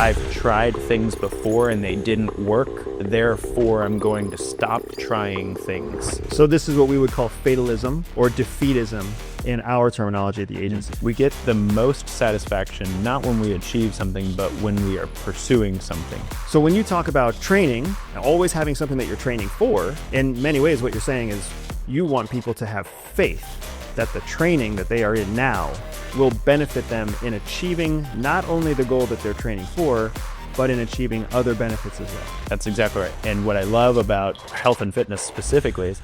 I've tried things before and they didn't work, therefore I'm going to stop trying things. So this is what we would call fatalism or defeatism in our terminology at the agency. We get the most satisfaction not when we achieve something, but when we are pursuing something. So when you talk about training, always having something that you're training for, in many ways what you're saying is you want people to have faith that the training that they are in now will benefit them in achieving not only the goal that they're training for, but in achieving other benefits as well. That's exactly right. And what I love about health and fitness specifically is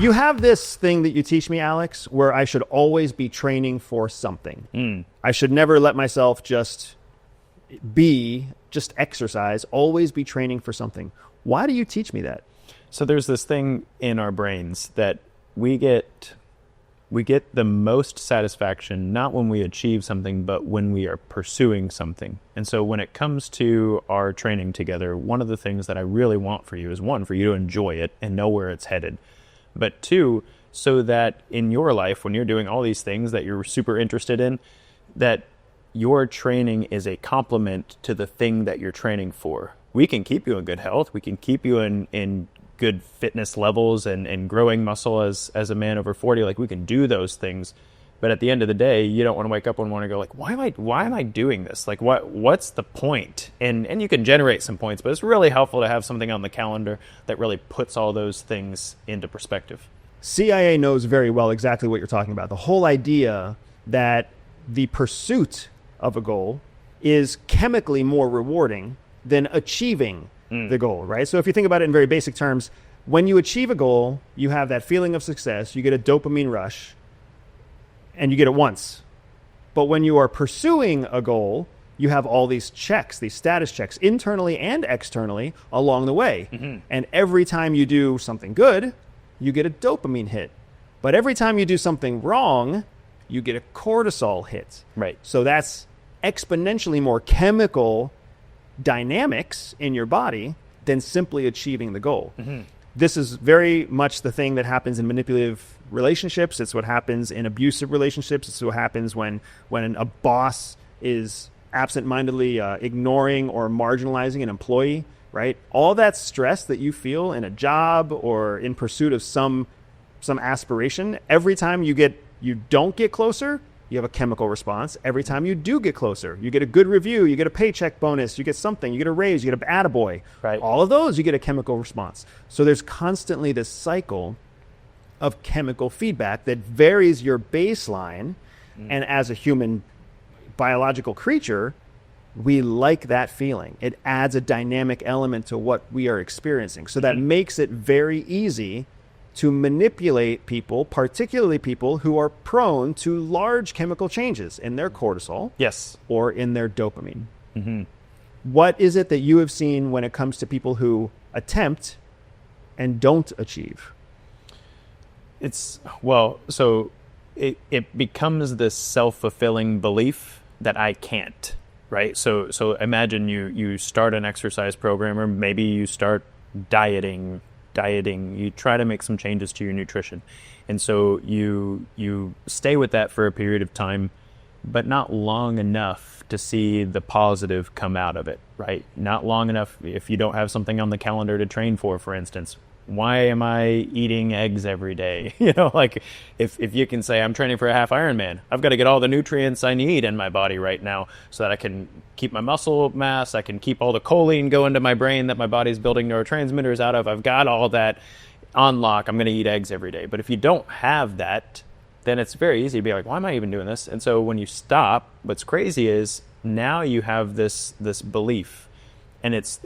you have this thing that you teach me, Alex, where I should always be training for something. I should never let myself just exercise, always be training for something. Why do you teach me that? So there's this thing in our brains that we get the most satisfaction not when we achieve something, but when we are pursuing something. And so when it comes to our training together, one of the things that I really want for you is, one, for you to enjoy it and know where it's headed. But two, so that in your life, when you're doing all these things that you're super interested in, that your training is a complement to the thing that you're training for. We can keep you in good health. We can keep you in good fitness levels and growing muscle as a man over 40. Like, we can do those things. But at the end of the day, you don't want to wake up one morning and go like, why am I doing this? Like, what's the point? And you can generate some points, but it's really helpful to have something on the calendar that really puts all those things into perspective. CIA knows very well exactly what you're talking about. The whole idea that the pursuit of a goal is chemically more rewarding than achieving the goal, right? So if you think about it in very basic terms, when you achieve a goal, you have that feeling of success, you get a dopamine rush, and you get it once. But when you are pursuing a goal, you have all these checks, these status checks, internally and externally along the way. And every time you do something good, you get a dopamine hit. But every time you do something wrong, you get a cortisol hit. Right. So that's exponentially more chemical dynamics in your body than simply achieving the goal. This is very much the thing that happens in manipulative relationships. It's what happens in abusive relationships. It's what happens when a boss is absent-mindedly ignoring or marginalizing an employee, right? All that stress that you feel in a job or in pursuit of some aspiration, every time you don't get closer, you have a chemical response. Every time you do get closer, you get a good review, you get a paycheck bonus, you get something, you get a raise, you get an attaboy. Right. All of those, you get a chemical response. So there's constantly this cycle of chemical feedback that varies your baseline. And as a human biological creature, we like that feeling. It adds a dynamic element to what we are experiencing. So that makes it very easy to manipulate people, particularly people who are prone to large chemical changes in their cortisol, Yes. or in their dopamine. What is it that you have seen when it comes to people who attempt and don't achieve? So it becomes this self-fulfilling belief that I can't, right? So imagine you start an exercise program, or maybe you start dieting, you try to make some changes to your nutrition. And so you stay with that for a period of time, but not long enough to see the positive come out of it, right? Not long enough if you don't have something on the calendar to train for instance. Why am I eating eggs every day? Like if you can say I'm training for a half Ironman, I've got to get all the nutrients I need in my body right now so that I can keep my muscle mass, I can keep all the choline going to my brain that my body's building neurotransmitters out of. I've got all that on lock. I'm going to eat eggs every day. But if you don't have that, then it's very easy to be like, why am I even doing this? And so when you stop, what's crazy is now you have this belief, and it's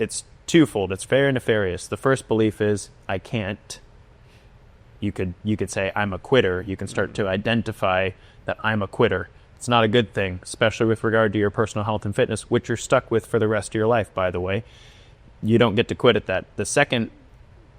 twofold. It's very nefarious. The first belief is I can't. You could say I'm a quitter. You can start to identify that I'm a quitter. It's not a good thing, especially with regard to your personal health and fitness, which you're stuck with for the rest of your life, by the way. You don't get to quit at that. The second,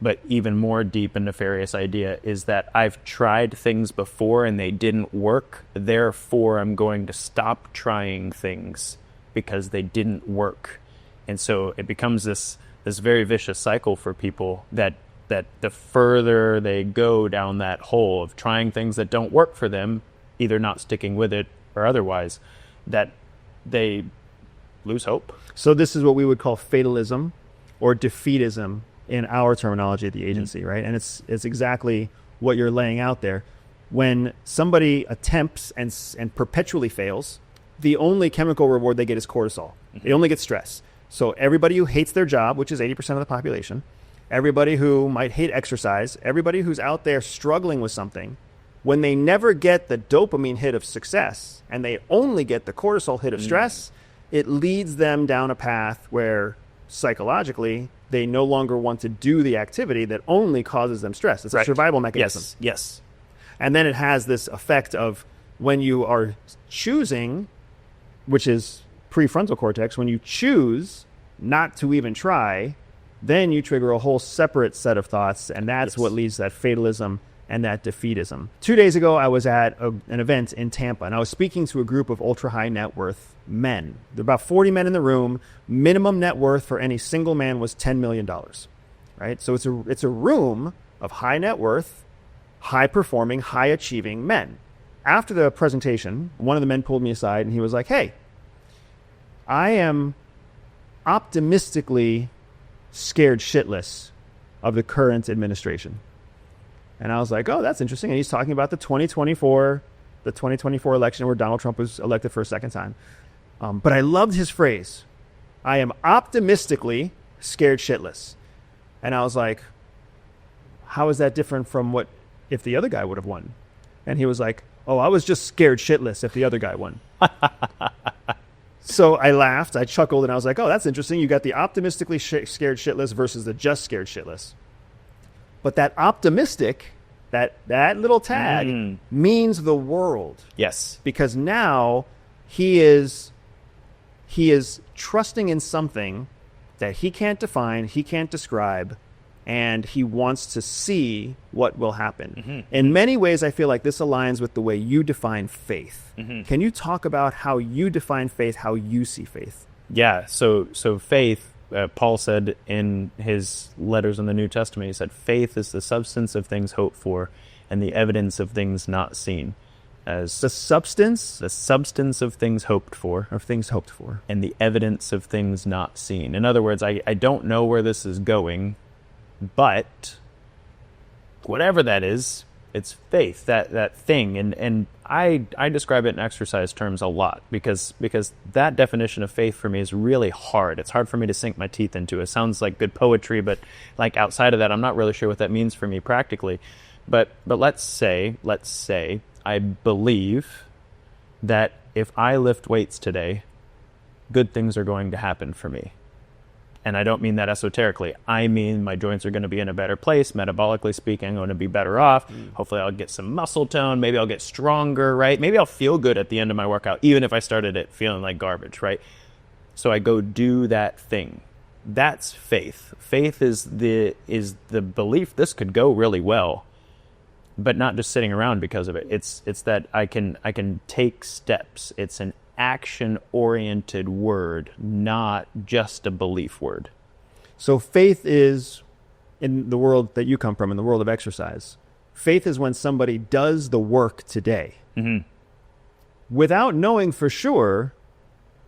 but even more deep and nefarious idea is that I've tried things before and they didn't work. Therefore, I'm going to stop trying things because they didn't work. And so it becomes this very vicious cycle for people that that the further they go down that hole of trying things that don't work for them, either not sticking with it or otherwise, that they lose hope. So this is what we would call fatalism or defeatism in our terminology at the agency, right? And it's exactly what you're laying out there. When somebody attempts and perpetually fails, the only chemical reward they get is cortisol. They only get stress. So everybody who hates their job, which is 80% of the population, everybody who might hate exercise, everybody who's out there struggling with something, when they never get the dopamine hit of success and they only get the cortisol hit of stress, it leads them down a path where psychologically they no longer want to do the activity that only causes them stress. It's a survival mechanism. Yes. And then it has this effect of when you are choosing, which is prefrontal cortex, when you choose not to even try, then you trigger a whole separate set of thoughts, and that's what leads to that fatalism and that defeatism. 2 days ago, I was at an event in Tampa, and I was speaking to a group of ultra-high net worth men. There are about 40 men in the room. Minimum net worth for any single man was $10 million, right? So it's a room of high net worth, high-performing, high-achieving men. After the presentation, one of the men pulled me aside, and he was like, hey, I am optimistically scared shitless of the current administration. And I was like, oh, that's interesting. And he's talking about the 2024 election where Donald Trump was elected for a second time. But I loved his phrase. I am optimistically scared shitless. And I was like, how is that different from what if the other guy would have won? And he was like, oh, I was just scared shitless if the other guy won. So I laughed, I chuckled, and I was like, oh, that's interesting. You got the optimistically scared shitless versus the just scared shitless. But that optimistic, that little tag means the world. Yes. Because now he is trusting in something that he can't define, he can't describe, and he wants to see what will happen. In many ways, I feel like this aligns with the way you define faith. Can you talk about how you define faith, how you see faith? Yeah, so faith, Paul said in his letters in the New Testament, he said, faith is the substance of things hoped for and the evidence of things not seen. As the substance of things hoped for. Of things hoped for. And the evidence of things not seen. In other words, I don't know where this is going, but whatever that is, it's faith, that thing. And I describe it in exercise terms a lot because that definition of faith for me is really hard. It's hard for me to sink my teeth into. It sounds like good poetry, but like outside of that, I'm not really sure what that means for me practically. But let's say I believe that if I lift weights today, good things are going to happen for me. And I don't mean that esoterically. I mean my joints are going to be in a better place, metabolically speaking. I'm going to be better off. Hopefully I'll get some muscle tone. Maybe I'll get stronger, right? Maybe I'll feel good at the end of my workout, even if I started it feeling like garbage, right? So I go do that thing. That's faith. Faith is the belief this could go really well, but not just sitting around because of it. It's that I can take steps. It's an action-oriented word, not just a belief word. So faith is, in the world that you come from, in the world of exercise, faith is when somebody does the work today without knowing for sure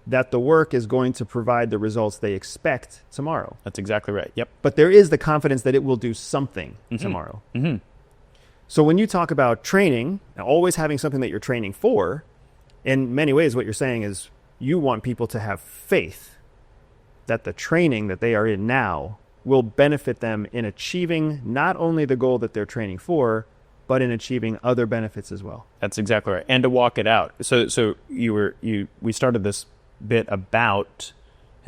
that the work is going to provide the results they expect tomorrow. That's exactly right. Yep. But there is the confidence that it will do something tomorrow. So when you talk about training, and always having something that you're training for, in many ways, what you're saying is you want people to have faith that the training that they are in now will benefit them in achieving not only the goal that they're training for, but in achieving other benefits as well. That's exactly right. And to walk it out. So we started this bit about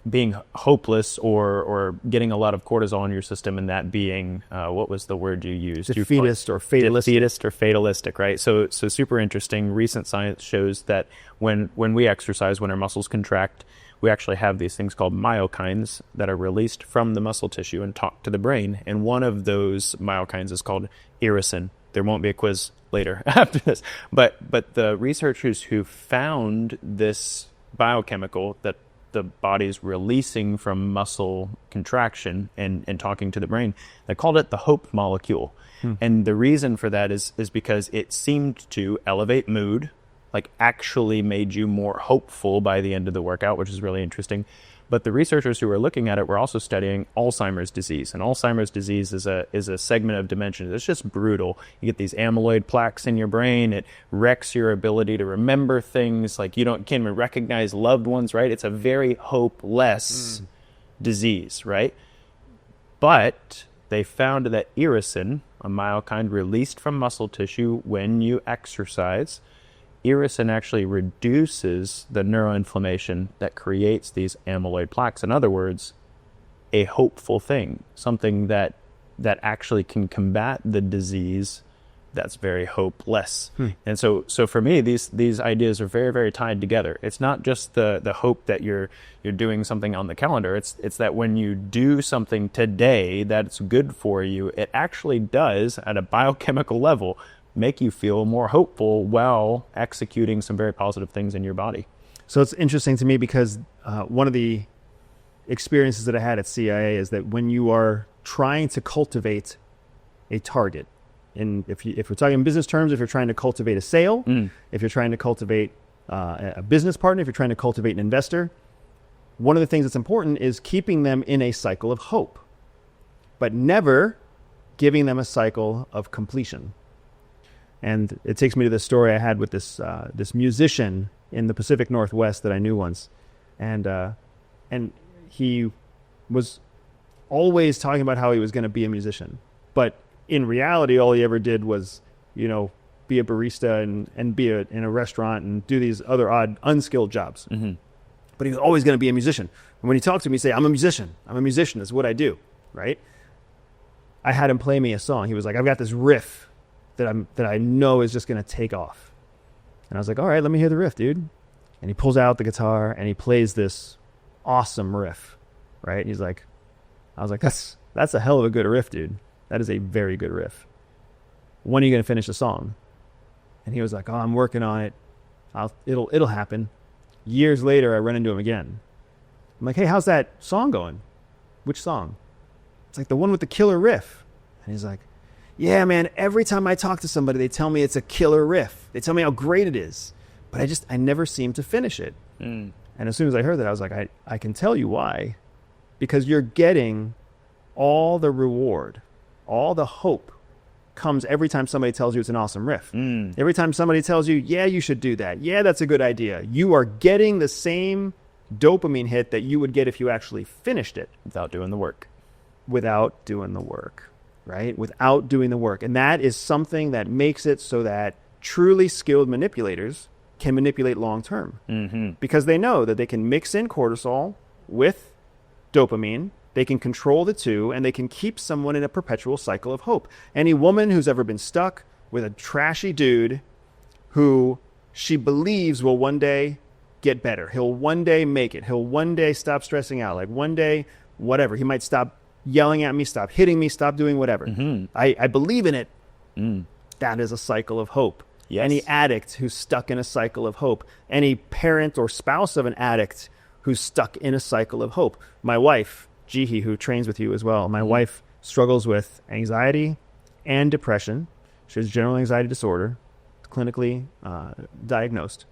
being hopeless or getting a lot of cortisol in your system, and that being what was the word you used? Defeatist or fatalistic. Defeatist or fatalistic, right? So super interesting. Recent science shows that when we exercise, when our muscles contract, we actually have these things called myokines that are released from the muscle tissue and talk to the brain. And one of those myokines is called irisin. There won't be a quiz later after this, but the researchers who found this biochemical that the body's releasing from muscle contraction and talking to the brain. They called it the hope molecule. And the reason for that is because it seemed to elevate mood, like actually made you more hopeful by the end of the workout, which is really interesting. But the researchers who were looking at it were also studying Alzheimer's disease. And Alzheimer's disease is a segment of dementia. It's just brutal. You get these amyloid plaques in your brain. It wrecks your ability to remember things. Like you can't even recognize loved ones, right? It's a very hopeless disease, right? But they found that irisin, a myokine released from muscle tissue when you exercise, irisin actually reduces the neuroinflammation that creates these amyloid plaques. In other words, a hopeful thing, something that actually can combat the disease that's very hopeless. And so for me, these ideas are very, very tied together. It's not just the hope that you're doing something on the calendar. It's that when you do something today that's good for you, it actually does, at a biochemical level, make you feel more hopeful while executing some very positive things in your body. So it's interesting to me because one of the experiences that I had at CIA is that when you are trying to cultivate a target, and if we're talking in business terms, if you're trying to cultivate a sale, if you're trying to cultivate a business partner, if you're trying to cultivate an investor, one of the things that's important is keeping them in a cycle of hope, but never giving them a cycle of completion. And it takes me to this story I had with this musician in the Pacific Northwest that I knew once, and he was always talking about how he was going to be a musician, but in reality, all he ever did was, be a barista and be in a restaurant and do these other odd, unskilled jobs. But he was always going to be a musician. And when he talked to me, he'd say, "I'm a musician. I'm a musician. That's what I do." Right? I had him play me a song. He was like, "I've got this riff that I know is just going to take off." And I was like, "All right, let me hear the riff, dude." And he pulls out the guitar and he plays this awesome riff, right? He's like, I was like, that's a hell of a good riff, dude. That is a very good riff. When are you going to finish the song? And he was like, "Oh, I'm working on it. It'll happen." Years later, I run into him again. I'm like, "Hey, how's that song going?" "Which song?" "It's like the one with the killer riff." And he's like, "Yeah, man, every time I talk to somebody, they tell me it's a killer riff. They tell me how great it is. But I never seem to finish it." And as soon as I heard that, I was like, I can tell you why. Because you're getting all the reward, all the hope comes every time somebody tells you it's an awesome riff. Every time somebody tells you, "Yeah, you should do that. Yeah, that's a good idea." You are getting the same dopamine hit that you would get if you actually finished it. Without doing the work. Without doing the work. Right? Without doing the work. And that is something that makes it so that truly skilled manipulators can manipulate long term. Because they know that they can mix in cortisol with dopamine, they can control the two, and they can keep someone in a perpetual cycle of hope. Any woman who's ever been stuck with a trashy dude who she believes will one day get better, he'll one day make it, he'll one day stop stressing out, like one day, whatever, he might stop yelling at me, stop hitting me, stop doing whatever. I believe in it. That is a cycle of hope. Yes. Any addict who's stuck in a cycle of hope, any parent or spouse of an addict who's stuck in a cycle of hope. My wife, Jihi, who trains with you as well, my wife struggles with anxiety and depression. She has general anxiety disorder, clinically diagnosed.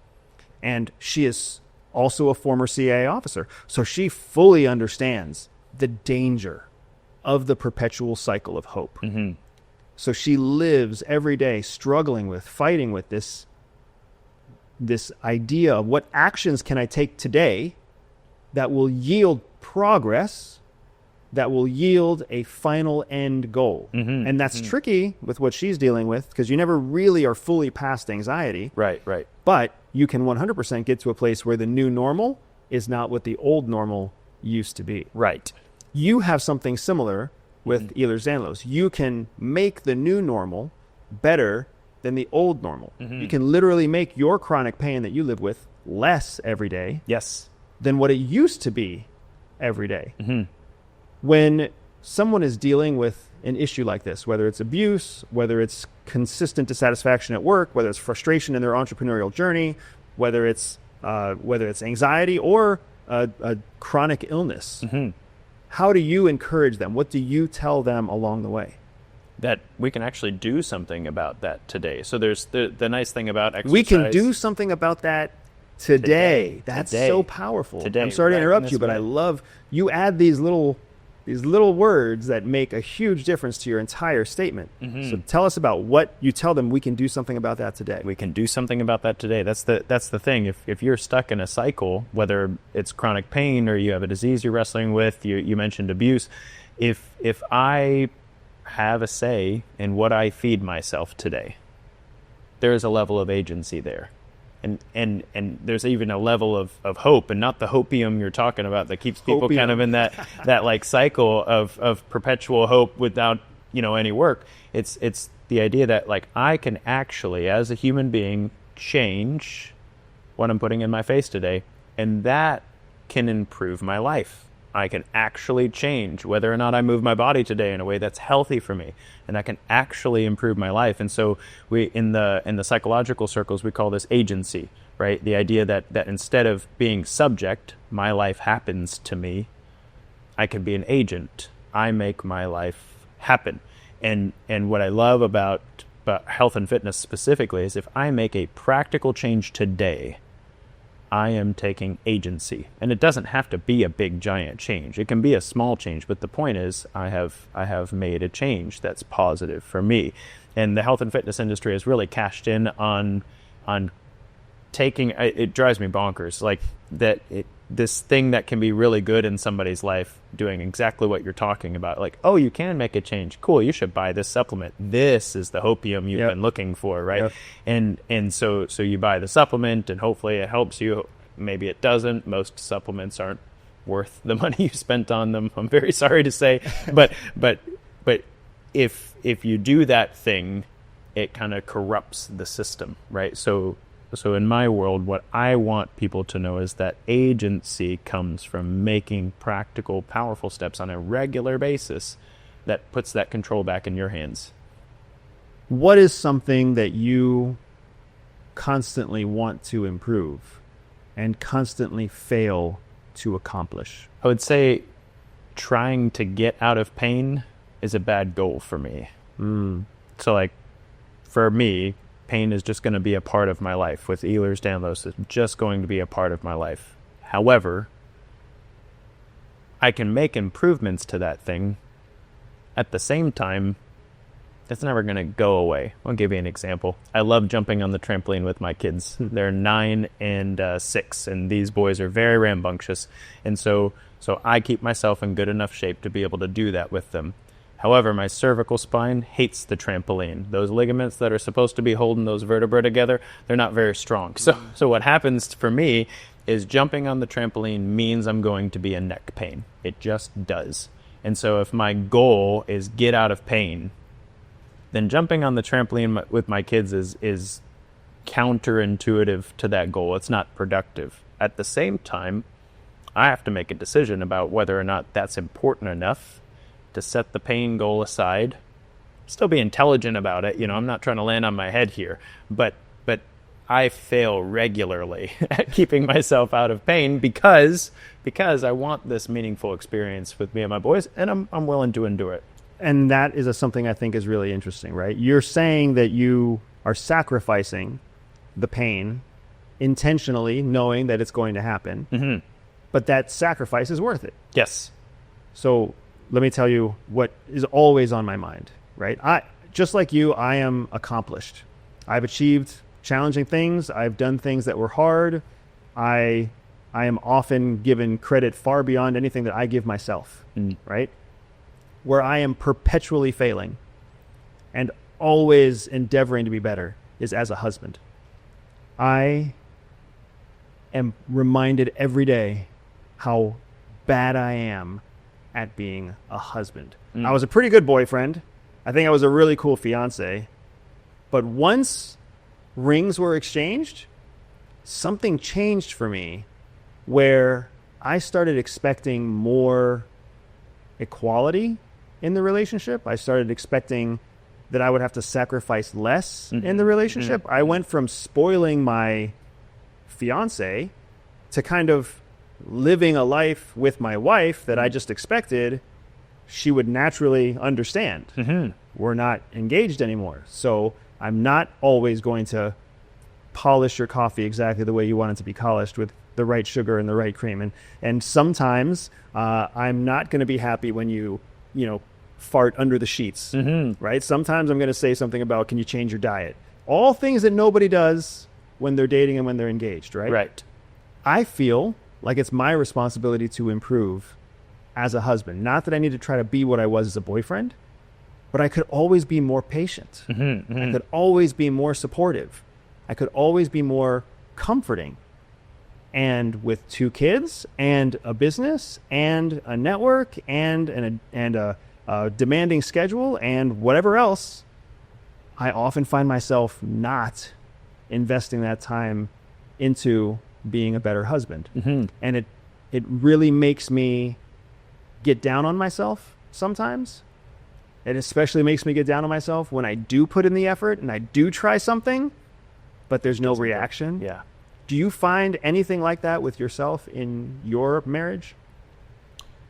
And she is also a former CIA officer. So she fully understands the danger of the perpetual cycle of hope. So she lives every day struggling with, fighting with this idea of what actions can I take today that will yield progress, that will yield a final end goal. And that's tricky with what she's dealing with because you never really are fully past anxiety. Right. But you can 100% get to a place where the new normal is not what the old normal used to be. Right. You have something similar with Ehlers-Danlos. You can make the new normal better than the old normal. You can literally make your chronic pain that you live with less every day than what it used to be every day. When someone is dealing with an issue like this, whether it's abuse, whether it's consistent dissatisfaction at work, whether it's frustration in their entrepreneurial journey, whether it's anxiety or a chronic illness, Mm-hmm. how do you encourage them? What do you tell them along the way? That we can actually do something about that today. So there's the nice thing about exercise. We can do something about that today. That's Today. so powerful. Today, I'm sorry to right interrupt in you, this but I minute. love you add these little words that make a huge difference to your entire statement. Mm-hmm. So tell us about what you tell them. We can do something about that today. We can do something about that today. That's the thing. If you're stuck in a cycle, whether it's chronic pain or you have a disease you're wrestling with, you mentioned abuse. If I have a say in what I feed myself today, there is a level of agency there. And there's even a level of hope, and not the hopium you're talking about that keeps people kind of in that like cycle of perpetual hope without any work. It's the idea that like I can actually, as a human being, change what I'm putting in my face today, and that can improve my life. I can actually change whether or not I move my body today in a way that's healthy for me, and that can actually improve my life. And so we in the psychological circles, we call this agency, right? The idea that instead of being subject, my life happens to me, I can be an agent. I make my life happen. And what I love about health and fitness specifically is if I make a practical change today, I am taking agency. And it doesn't have to be a big giant change. It can be a small change, but the point is I have made a change that's positive for me. And the health and fitness industry has really cashed in on taking it drives me bonkers, like that this thing that can be really good in somebody's life doing exactly what you're talking about. Like, oh, you can make a change. Cool, you should buy this supplement. This is the hopium you've been looking for, right? Yep. And so you buy the supplement and hopefully it helps you. Maybe it doesn't. Most supplements aren't worth the money you spent on them, I'm very sorry to say. But if you do that thing, it kind of corrupts the system, right? So in my world, what I want people to know is that agency comes from making practical, powerful steps on a regular basis that puts that control back in your hands. What is something that you constantly want to improve and constantly fail to accomplish? I would say trying to get out of pain is a bad goal for me. So like for me, pain is just going to be a part of my life. With Ehlers-Danlos, it's just going to be a part of my life. However, I can make improvements to that thing. At the same time, it's never going to go away. I'll give you an example. I love jumping on the trampoline with my kids. They're 9 and 6, and these boys are very rambunctious. And so I keep myself in good enough shape to be able to do that with them. However, my cervical spine hates the trampoline. Those ligaments that are supposed to be holding those vertebrae together, they're not very strong. So what happens for me is jumping on the trampoline means I'm going to be in neck pain. It just does. And so if my goal is get out of pain, then jumping on the trampoline with my kids is counterintuitive to that goal. It's not productive. At the same time, I have to make a decision about whether or not that's important enough to set the pain goal aside, still be intelligent about it. I'm not trying to land on my head here, but I fail regularly at keeping myself out of pain because I want this meaningful experience with me and my boys, and I'm willing to endure it. And that is something I think is really interesting, right? You're saying that you are sacrificing the pain intentionally, knowing that it's going to happen, but that sacrifice is worth it. Yes. So let me tell you what is always on my mind, right? Just like you, I am accomplished. I've achieved challenging things. I've done things that were hard. I am often given credit far beyond anything that I give myself, right? Where I am perpetually failing and always endeavoring to be better is as a husband. I am reminded every day how bad I am at being a husband. I was a pretty good boyfriend. I think I was a really cool fiance. But once rings were exchanged, something changed for me where I started expecting more equality in the relationship. I started expecting that I would have to sacrifice less in the relationship. I went from spoiling my fiance to kind of living a life with my wife that I just expected, she would naturally understand. Mm-hmm. We're not engaged anymore. So I'm not always going to polish your coffee exactly the way you want it to be polished with the right sugar and the right cream. And sometimes I'm not going to be happy when you fart under the sheets, right? Sometimes I'm going to say something about, can you change your diet? All things that nobody does when they're dating and when they're engaged, right? Right. I feel like it's my responsibility to improve as a husband. Not that I need to try to be what I was as a boyfriend, but I could always be more patient. I could always be more supportive. I could always be more comforting. And with 2 kids and a business and a network and a demanding schedule and whatever else, I often find myself not investing that time into being a better husband. And it really makes me get down on myself sometimes. It especially makes me get down on myself when I do put in the effort and I do try something, but there's no reaction. Yeah. Do you find anything like that with yourself in your marriage?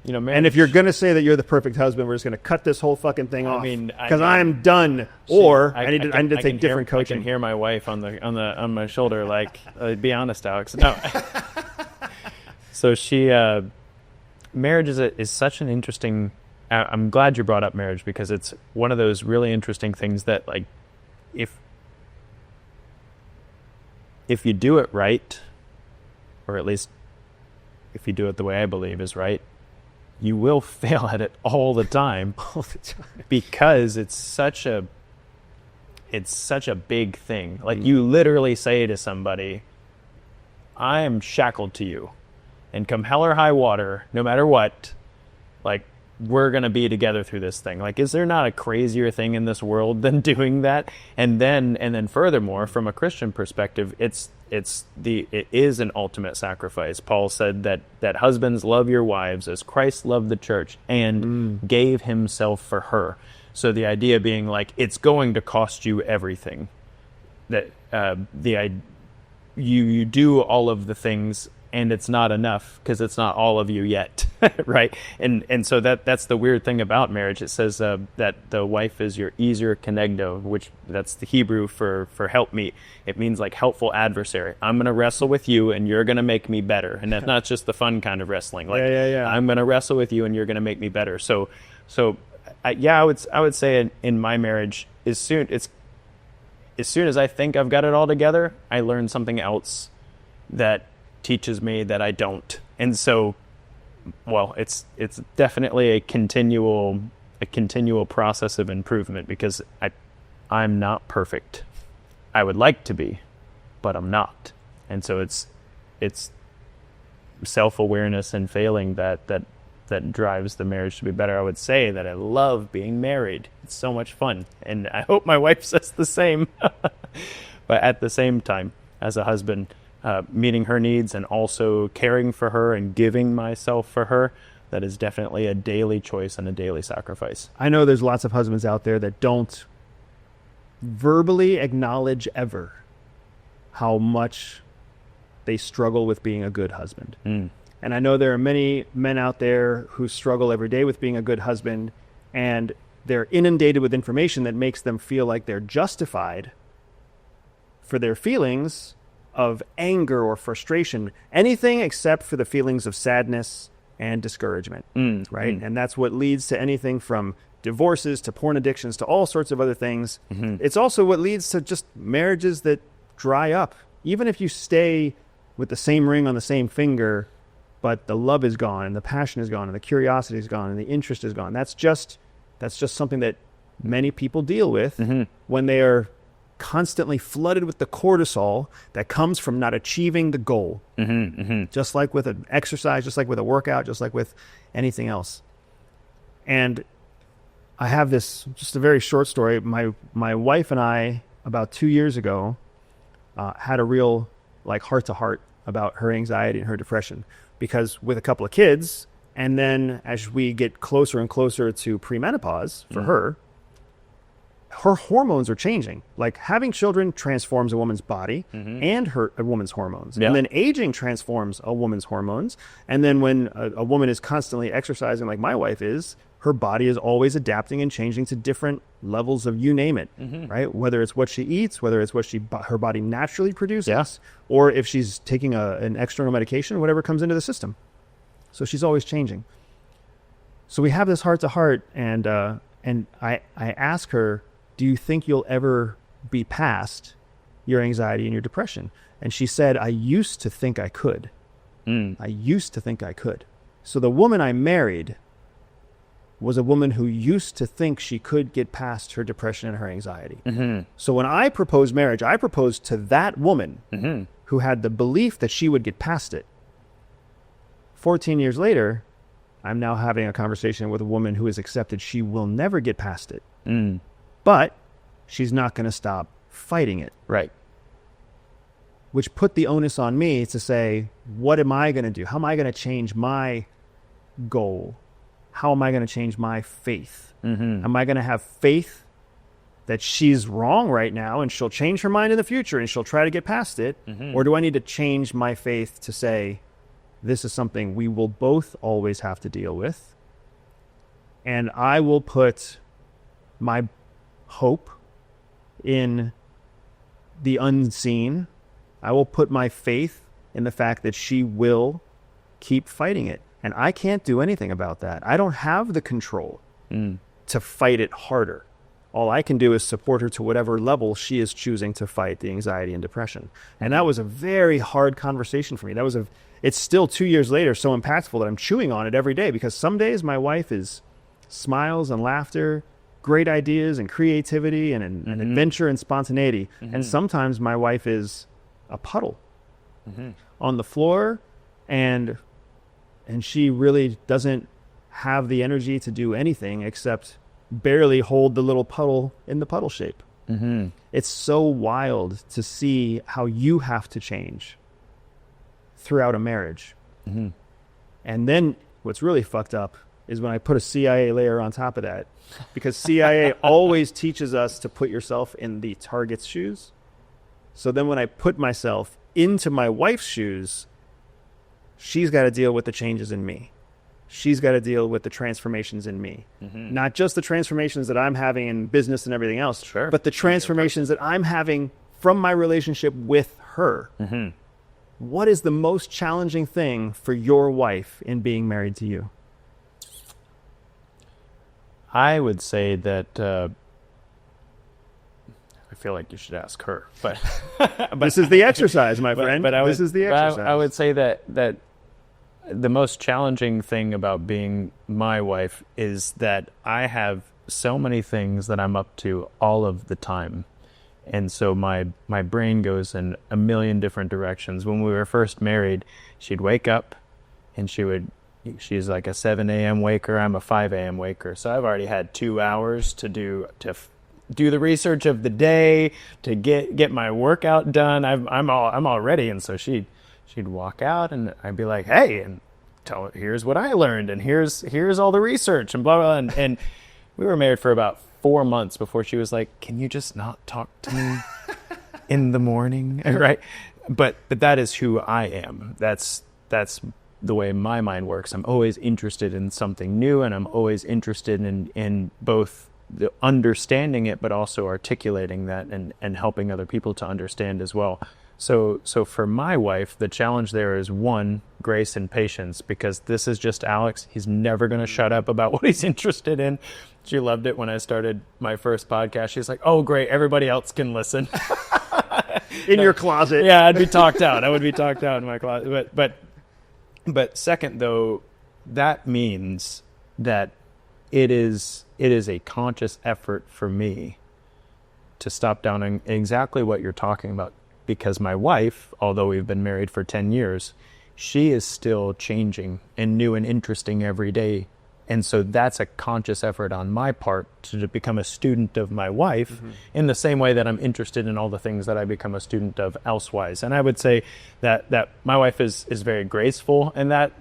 Marriage, and if you're going to say that you're the perfect husband, we're just going to cut this whole fucking thing off. Because I'm done. I need to take different coaching. I can hear my wife on my shoulder, like, be honest, Alex. No. So marriage is such an interesting. I'm glad you brought up marriage, because it's one of those really interesting things that, like, if you do it right, or at least if you do it the way I believe is right, you will fail at it all the time. All the time. Because it's such a big thing. Like, you literally say to somebody, I am shackled to you, and come hell or high water, no matter what, like, we're going to be together through this thing. Like, is there not a crazier thing in this world than doing that? And then furthermore, from a Christian perspective, it is an ultimate sacrifice. Paul said that husbands, love your wives as Christ loved the church and gave himself for her. So the idea being, like, it's going to cost you everything. That you do all of the things, and it's not enough because it's not all of you yet, right? And so that's the weird thing about marriage. It says that the wife is your ezer kenegdo, which that's the Hebrew for helpmeet. It means, like, helpful adversary. I'm going to wrestle with you, and you're going to make me better. And that's not just the fun kind of wrestling. Like, I'm going to wrestle with you, and you're going to make me better. So I would say in my marriage, as soon as I think I've got it all together, I learn something else that teaches me that I don't. And so, well, it's definitely a continual process of improvement, because I'm not perfect. I would like to be, but I'm not. And so it's self-awareness and failing that drives the marriage to be better. I would say that I love being married. It's so much fun, and I hope my wife says the same. But at the same time, as a husband, meeting her needs and also caring for her and giving myself for her, that is definitely a daily choice and a daily sacrifice. I know there's lots of husbands out there that don't verbally acknowledge ever how much they struggle with being a good husband. And I know there are many men out there who struggle every day with being a good husband, and they're inundated with information that makes them feel like they're justified for their feelings of anger or frustration, anything except for the feelings of sadness and discouragement, right? And that's what leads to anything from divorces to porn addictions to all sorts of other things. It's also what leads to just marriages that dry up. Even if you stay with the same ring on the same finger, but the love is gone and the passion is gone and the curiosity is gone and the interest is gone. That's just something that many people deal with when they are constantly flooded with the cortisol that comes from not achieving the goal. Just like with an exercise, just like with a workout, just like with anything else. And I have this, just a very short story. My wife and I, about 2 years ago, had a real, like, heart-to-heart about her anxiety and her depression. Because with a couple of kids, and then as we get closer and closer to premenopause for her, her hormones are changing. Like having children transforms a woman's body and a woman's hormones. Yeah. And then aging transforms a woman's hormones. And then when a woman is constantly exercising like my wife is, her body is always adapting and changing to different levels of you name it, right? Whether it's what she eats, whether it's what her body naturally produces, or if she's taking an external medication, whatever comes into the system. So she's always changing. So we have this heart-to-heart, and I ask her, do you think you'll ever be past your anxiety and your depression? And she said, I used to think I could. I used to think I could. So the woman I married was a woman who used to think she could get past her depression and her anxiety. So when I proposed marriage, I proposed to that woman who had the belief that she would get past it. 14 years later, I'm now having a conversation with a woman who has accepted she will never get past it. But she's not going to stop fighting it. Right. Which put the onus on me to say, what am I going to do? How am I going to change my goal? How am I going to change my faith? Am I going to have faith that she's wrong right now and she'll change her mind in the future and she'll try to get past it? Or do I need to change my faith to say, this is something we will both always have to deal with, and I will put my hope in the unseen. I will put my faith in the fact that she will keep fighting it. And I can't do anything about that. I don't have the control to fight it harder. All I can do is support her to whatever level she is choosing to fight the anxiety and depression. And that was a very hard conversation for me. It's still 2 years later so impactful that I'm chewing on it every day, because some days my wife is smiles and laughter, great ideas and creativity and adventure and spontaneity. And sometimes my wife is a puddle on the floor, and she really doesn't have the energy to do anything except barely hold the little puddle in the puddle shape. It's so wild to see how you have to change throughout a marriage. And then what's really fucked up is when I put a CIA layer on top of that, because CIA always teaches us to put yourself in the target's shoes. So then when I put myself into my wife's shoes, she's got to deal with the changes in me. She's got to deal with the transformations in me. Not just the transformations that I'm having in business and everything else, but the transformations that I'm having from my relationship with her. What is the most challenging thing for your wife in being married to you? I would say that I feel like you should ask her, but this is the exercise, my friend. This is the exercise. I would say that the most challenging thing about being my wife is that I have so many things that I'm up to all of the time. And so my brain goes in a million different directions. When we were first married, she'd wake up and she's like a 7 a.m. waker. I'm a 5 a.m. waker. So I've already had 2 hours to do the research of the day, to get my workout done. I'm all ready. And so she'd walk out and I'd be like, hey, and tell her, here's what I learned, and here's all the research and blah, blah, blah. And we were married for about 4 months before she was like, can you just not talk to me in the morning? Right. But that is who I am. That's the way my mind works. I'm always interested in something new, and I'm always interested in both the understanding it, but also articulating that and helping other people to understand as well. So for my wife, the challenge there is, one, grace and patience, because this is just Alex. He's never going to shut up about what he's interested in. She loved it when I started my first podcast. She's like, oh, great, everybody else can listen. In your closet. Yeah, I'd be talked out. I would be talked out in my closet. But second, though, that means that it is a conscious effort for me to stop down on exactly what you're talking about. Because my wife, although we've been married for 10 years, she is still changing and new and interesting every day. And so that's a conscious effort on my part to become a student of my wife in the same way that I'm interested in all the things that I become a student of elsewise. And I would say that my wife is very graceful in that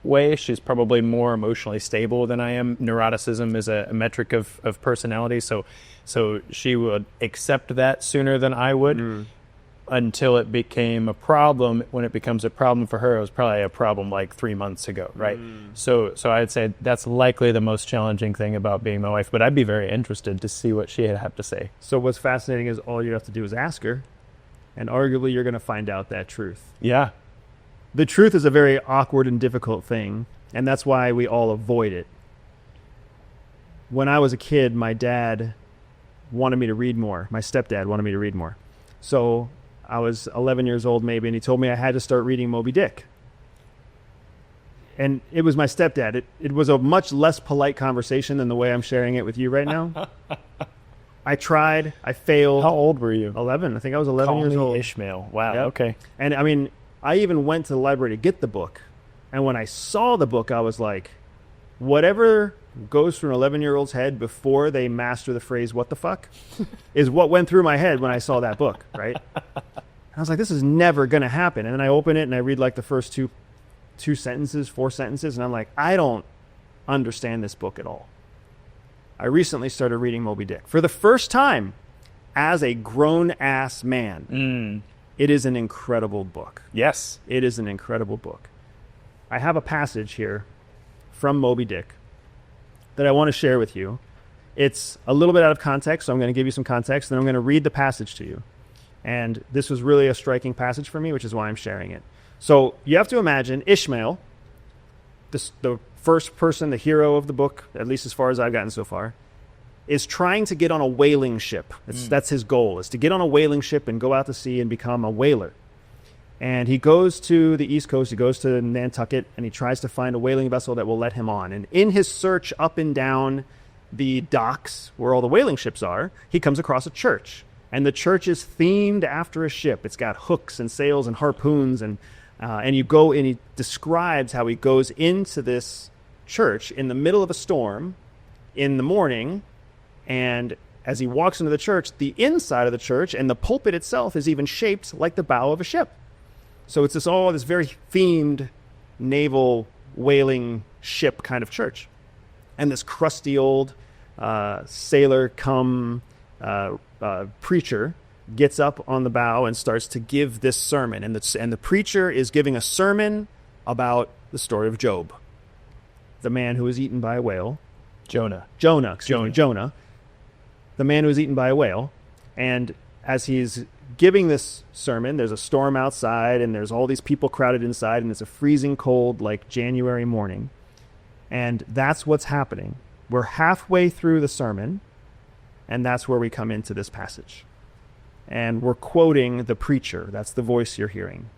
way. She's probably more emotionally stable than I am. Neuroticism is a metric of personality. So So she would accept that sooner than I would until it became a problem. When it becomes a problem for her, it was probably a problem like 3 months ago, right? So I'd say that's likely the most challenging thing about being my wife, but I'd be very interested to see what she had have to say. So what's fascinating is all you have to do is ask her, and arguably you're going to find out that truth. Yeah. The truth is a very awkward and difficult thing, and that's why we all avoid it. When I was a kid, my dad wanted me to read more. My stepdad wanted me to read more. So I was 11 years old maybe, and he told me I had to start reading Moby Dick. And it was my stepdad. It was a much less polite conversation than the way I'm sharing it with you right now. I tried. I failed. How old were you? 11. I think I was 11 Call years me old. Ishmael. Wow, Yep. okay. And I mean, I even went to the library to get the book. And when I saw the book, I was like, whatever goes through an 11-year-old's head before they master the phrase, what the fuck, is what went through my head when I saw that book, right? I was like, this is never going to happen. And then I open it and I read like the first four sentences, and I'm like, I don't understand this book at all. I recently started reading Moby Dick for the first time as a grown-ass man. It is an incredible book. Yes. It is an incredible book. I have a passage here from Moby Dick that I want to share with you. It's a little bit out of context, so I'm going to give you some context, then I'm going to read the passage to you. And this was really a striking passage for me, which is why I'm sharing it. So you have to imagine Ishmael, the first person, the hero of the book, at least as far as I've gotten so far, is trying to get on a whaling ship. That's his goal, is to get on a whaling ship and go out to sea and become a whaler. And he goes to the East Coast, he goes to Nantucket, and he tries to find a whaling vessel that will let him on. And in his search up and down the docks where all the whaling ships are, he comes across a church. And the church is themed after a ship. It's got hooks and sails and harpoons, and you go, and he describes how he goes into this church in the middle of a storm in the morning, and as he walks into the church, the inside of the church and the pulpit itself is even shaped like the bow of a ship. So it's this very themed naval whaling ship kind of church. And this crusty old sailor come preacher gets up on the bow and starts to give this sermon. And the preacher is giving a sermon about the story of Job, the man who was eaten by a whale. Jonah, the man who was eaten by a whale. And as he's giving this sermon, there's a storm outside, and there's all these people crowded inside, and it's a freezing cold, like January morning. And that's what's happening. We're halfway through the sermon, and that's where we come into this passage. And we're quoting the preacher. That's the voice you're hearing.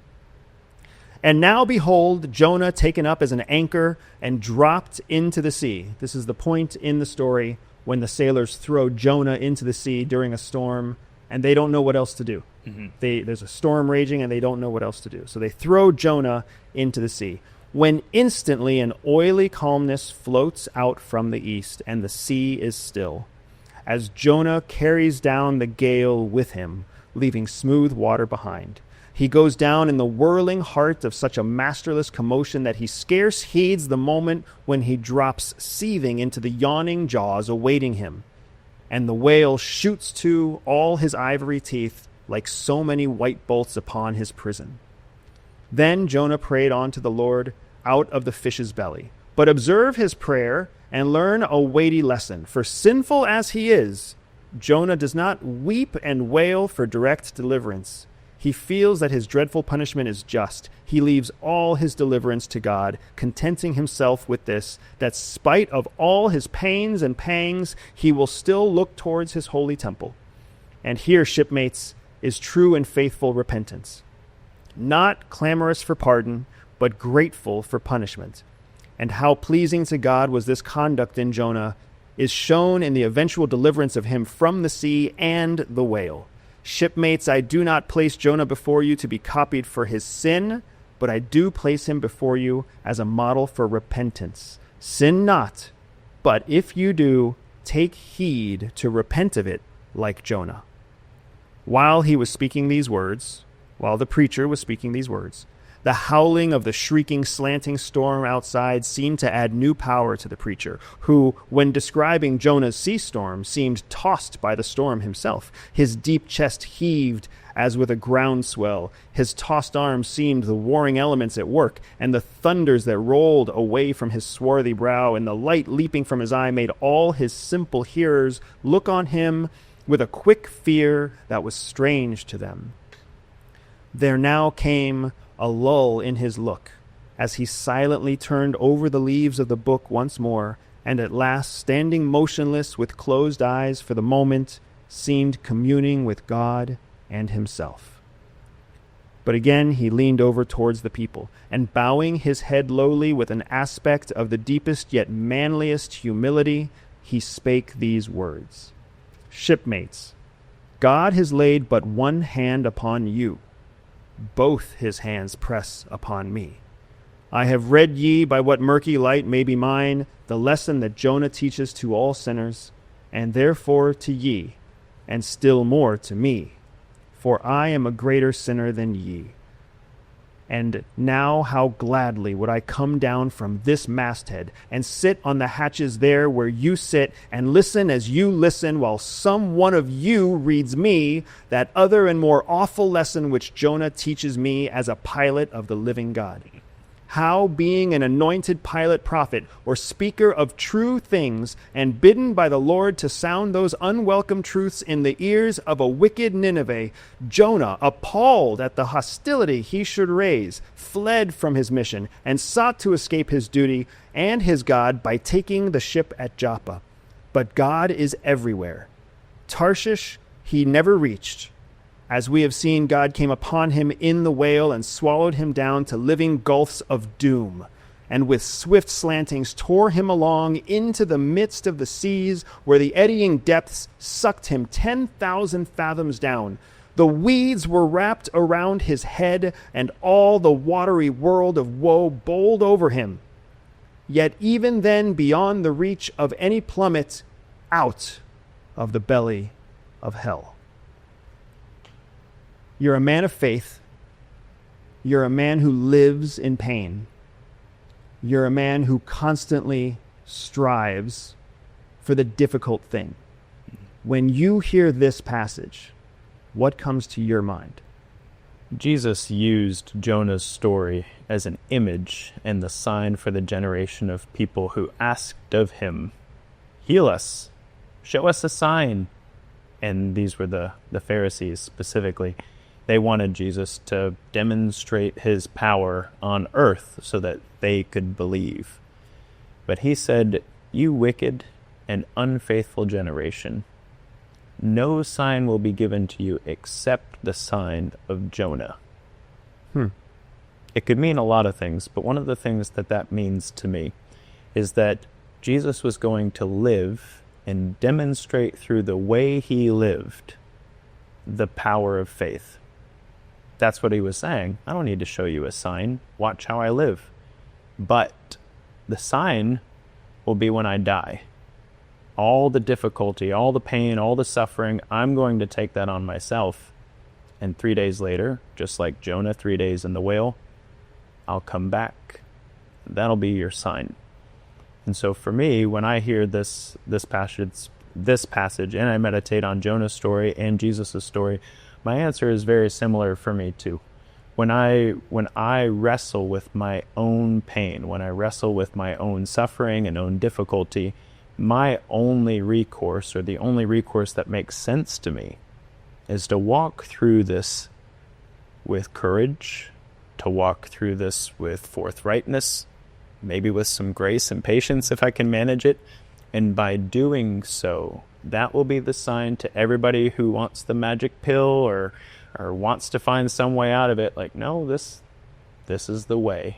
And now behold, Jonah taken up as an anchor and dropped into the sea. This is the point in the story when the sailors throw Jonah into the sea during a storm, and they don't know what else to do. There's a storm raging, and they don't know what else to do. So they throw Jonah into the sea. When instantly an oily calmness floats out from the east, and the sea is still, as Jonah carries down the gale with him, leaving smooth water behind. He goes down in the whirling heart of such a masterless commotion that he scarce heeds the moment when he drops seething into the yawning jaws awaiting him, and the whale shoots to all his ivory teeth like so many white bolts upon his prison. Then Jonah prayed on to the Lord out of the fish's belly. But observe his prayer and learn a weighty lesson. For sinful as he is, Jonah does not weep and wail for direct deliverance. He feels that his dreadful punishment is just. He leaves all his deliverance to God, contenting himself with this, that spite of all his pains and pangs, he will still look towards his holy temple. And here, shipmates, is true and faithful repentance. Not clamorous for pardon, but grateful for punishment. And how pleasing to God was this conduct in Jonah is shown in the eventual deliverance of him from the sea and the whale. Shipmates, I do not place Jonah before you to be copied for his sin, but I do place him before you as a model for repentance. Sin not, but if you do, take heed to repent of it like Jonah. While he was speaking these words, while the preacher was speaking these words, The howling of the shrieking, slanting storm outside seemed to add new power to the preacher, who, when describing Jonah's sea storm, seemed tossed by the storm himself. His deep chest heaved as with a groundswell. His tossed arms seemed the warring elements at work, and the thunders that rolled away from his swarthy brow and the light leaping from his eye made all his simple hearers look on him with a quick fear that was strange to them. There now came a lull in his look, as he silently turned over the leaves of the book once more, and at last, standing motionless with closed eyes for the moment, seemed communing with God and himself. But again he leaned over towards the people, and bowing his head lowly with an aspect of the deepest yet manliest humility, he spake these words: Shipmates, God has laid but one hand upon you. Both his hands press upon me. I have read ye by what murky light may be mine the lesson that Jonah teaches to all sinners, and therefore to ye, and still more to me, for I am a greater sinner than ye. And now how gladly would I come down from this masthead and sit on the hatches there where you sit and listen as you listen while some one of you reads me that other and more awful lesson which Jonah teaches me as a pilot of the living God. How, being an anointed pilot prophet or speaker of true things and bidden by the Lord to sound those unwelcome truths in the ears of a wicked Nineveh, Jonah, appalled at the hostility he should raise, fled from his mission and sought to escape his duty and his God by taking the ship at Joppa. But God is everywhere. Tarshish he never reached. As we have seen, God came upon him in the whale and swallowed him down to living gulfs of doom, and with swift slantings tore him along into the midst of the seas, where the eddying depths sucked him 10,000 fathoms down. The weeds were wrapped around his head, and all the watery world of woe bowled over him. Yet even then, beyond the reach of any plummet, out of the belly of hell. You're a man of faith. You're a man who lives in pain. You're a man who constantly strives for the difficult thing. When you hear this passage, what comes to your mind? Jesus used Jonah's story as an image and the sign for the generation of people who asked of him, "Heal us, show us a sign." And these were the Pharisees specifically. They wanted Jesus to demonstrate his power on earth so that they could believe. But he said, "You wicked and unfaithful generation, no sign will be given to you except the sign of Jonah." It could mean a lot of things, but one of the things that means to me is that Jesus was going to live and demonstrate through the way he lived the power of faith. That's what he was saying. I don't need to show you a sign. Watch how I live. But the sign will be when I die. All the difficulty, all the pain, all the suffering, I'm going to take that on myself. And 3 days later, just like Jonah, 3 days in the whale, I'll come back. That'll be your sign. And so for me, when I hear this passage, and I meditate on Jonah's story and Jesus' story, my answer is very similar for me too. When I wrestle with my own pain, when I wrestle with my own suffering and own difficulty, my only recourse, or the only recourse that makes sense to me, is to walk through this with courage, to walk through this with forthrightness, maybe with some grace and patience if I can manage it. And by doing so, that will be the sign to everybody who wants the magic pill or wants to find some way out of it. Like, no, this is the way.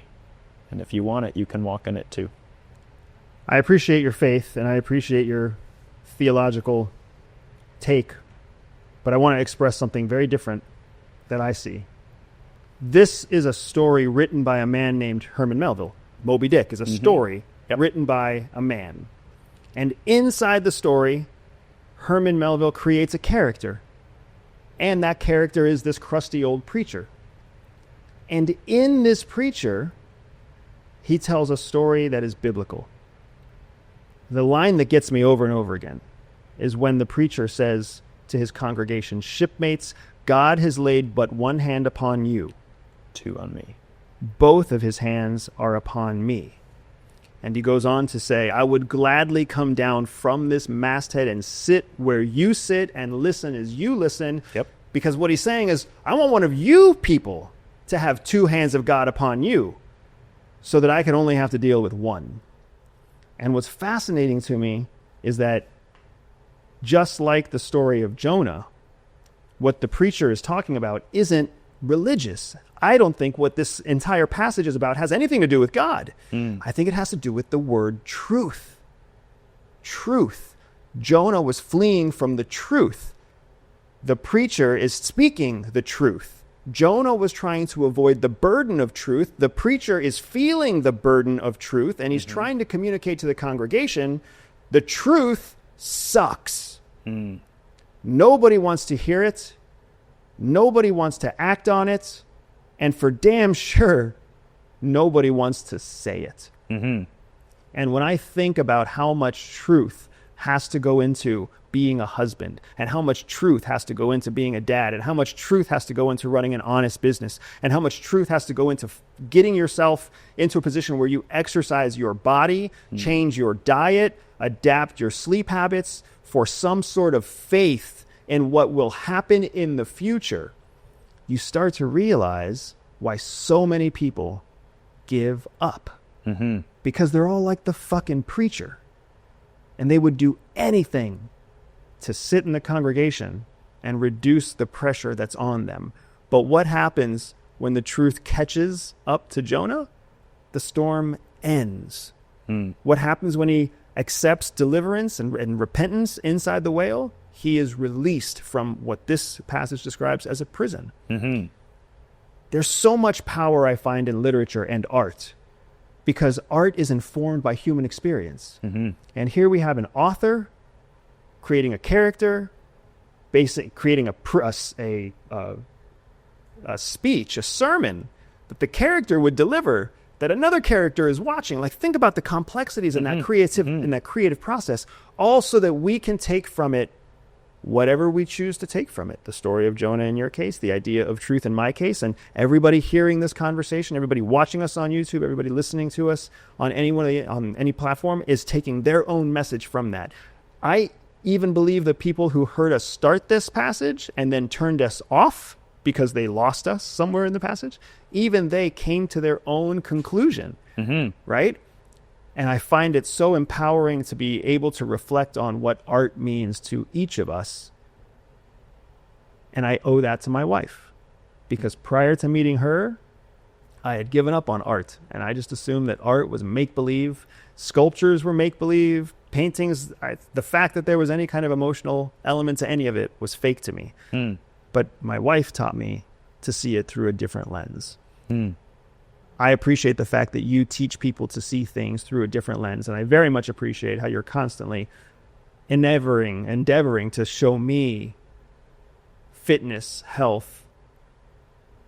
And if you want it, you can walk in it too. I appreciate your faith and I appreciate your theological take, but I want to express something very different that I see. This is a story written by a man named Herman Melville. Moby Dick is a story written by a man. And inside the story, Herman Melville creates a character. And that character is this crusty old preacher. And in this preacher, he tells a story that is biblical. The line that gets me over and over again is when the preacher says to his congregation, "Shipmates, God has laid but one hand upon you. Two on me. Both of his hands are upon me." And he goes on to say, "I would gladly come down from this masthead and sit where you sit and listen as you listen." Yep. Because what he's saying is, I want one of you people to have two hands of God upon you so that I can only have to deal with one. And what's fascinating to me is that just like the story of Jonah, what the preacher is talking about isn't religious. I don't think what this entire passage is about has anything to do with God. I think it has to do with the word truth. Truth. Jonah was fleeing from the truth. The preacher is speaking the truth. Jonah was trying to avoid the burden of truth. The preacher is feeling the burden of truth, and he's trying to communicate to the congregation, the truth sucks. Nobody wants to hear it. Nobody wants to act on it. And for damn sure, nobody wants to say it. And when I think about how much truth has to go into being a husband, and how much truth has to go into being a dad, and how much truth has to go into running an honest business, and how much truth has to go into getting yourself into a position where you exercise your body, change your diet, adapt your sleep habits for some sort of faith in what will happen in the future, you start to realize why so many people give up. Because they're all like the fucking preacher. And they would do anything to sit in the congregation and reduce the pressure that's on them. But what happens when the truth catches up to Jonah? The storm ends. What happens when he accepts deliverance and repentance inside the whale? He is released from what this passage describes as a prison. There's so much power I find in literature and art, because art is informed by human experience. And here we have an author creating a character, creating a speech, a sermon that the character would deliver, that another character is watching. Like, think about the complexities in that creative process, all so that we can take from it whatever we choose to take from it. The story of Jonah in your case, the idea of truth in my case, and everybody hearing this conversation, everybody watching us on YouTube, everybody listening to us on any platform is taking their own message from that. I even believe the people who heard us start this passage and then turned us off because they lost us somewhere in the passage, even they came to their own conclusion, right? And I find it so empowering to be able to reflect on what art means to each of us. And I owe that to my wife, because prior to meeting her, I had given up on art, and I just assumed that art was make-believe. Sculptures were make-believe. Paintings, the fact that there was any kind of emotional element to any of it was fake to me. But my wife taught me to see it through a different lens. I appreciate the fact that you teach people to see things through a different lens, and I very much appreciate how you're constantly endeavoring to show me fitness, health,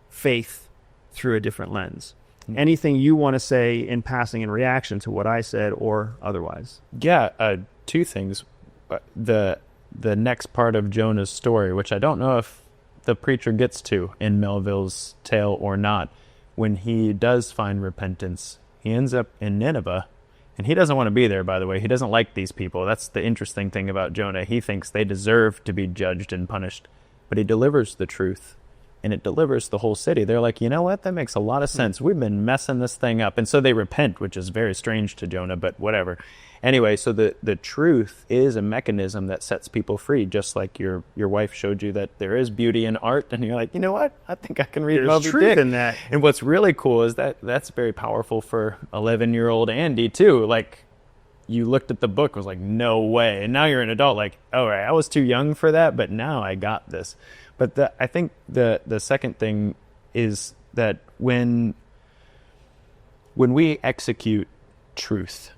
faith through a different lens. Anything you want to say in passing in reaction to what I said or otherwise? Yeah, two things. The next part of Jonah's story, which I don't know if the preacher gets to in Melville's tale or not, when he does find repentance, he ends up in Nineveh, and he doesn't want to be there, by the way. He doesn't like these people. That's the interesting thing about Jonah. He thinks they deserve to be judged and punished, but he delivers the truth, and it delivers the whole city. They're like, you know what? That makes a lot of sense. We've been messing this thing up. And so they repent, which is very strange to Jonah, but whatever. Anyway, so the truth is a mechanism that sets people free, just like your wife showed you that there is beauty in art, and you're like, you know what? I think I can read Moby Dick. In that. And what's really cool is that that's very powerful for 11-year-old Andy, too. Like, you looked at the book, was like, no way. And now you're an adult, like, all right, I was too young for that, but now I got this. But I think the second thing is that when we execute truth,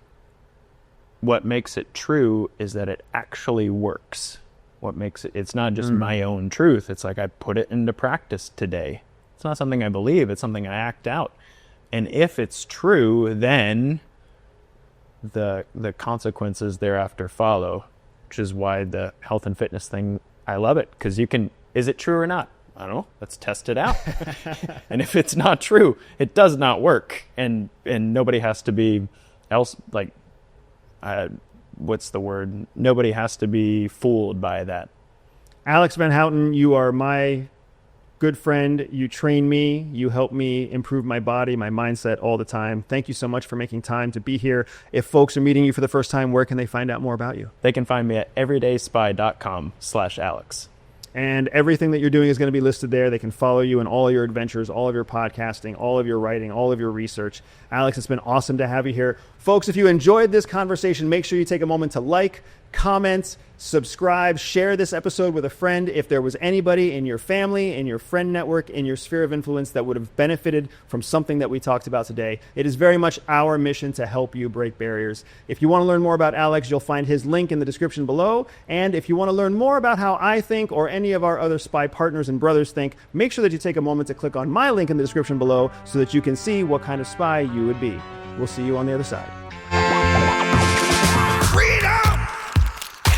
what makes it true is that it actually works. What makes it's not just my own truth. It's like I put it into practice today. It's not something I believe. It's something I act out. And if it's true, then the consequences thereafter follow, which is why the health and fitness thing, I love it, because you can, is it true or not? I don't know. Let's test it out. And if it's not true, it does not work. And nobody has to be what's the word? Nobody has to be fooled by that. Alex Van Houten, you are my good friend. You train me. You help me improve my body, my mindset all the time. Thank you so much for making time to be here. If folks are meeting you for the first time, where can they find out more about you? They can find me at everydayspy.com/Alex. And everything that you're doing is going to be listed there. They can follow you in all your adventures, all of your podcasting, all of your writing, all of your research. Alex, it's been awesome to have you here. Folks, if you enjoyed this conversation, make sure you take a moment to like, comment, subscribe, share this episode with a friend. If there was anybody in your family, in your friend network, in your sphere of influence that would have benefited from something that we talked about today, it is very much our mission to help you break barriers. If you want to learn more about Alex, you'll find his link in the description below. And if you want to learn more about how I think or any of our other spy partners and brothers think, make sure that you take a moment to click on my link in the description below so that you can see what kind of spy you would be. We'll see you on the other side.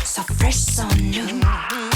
So fresh, so new.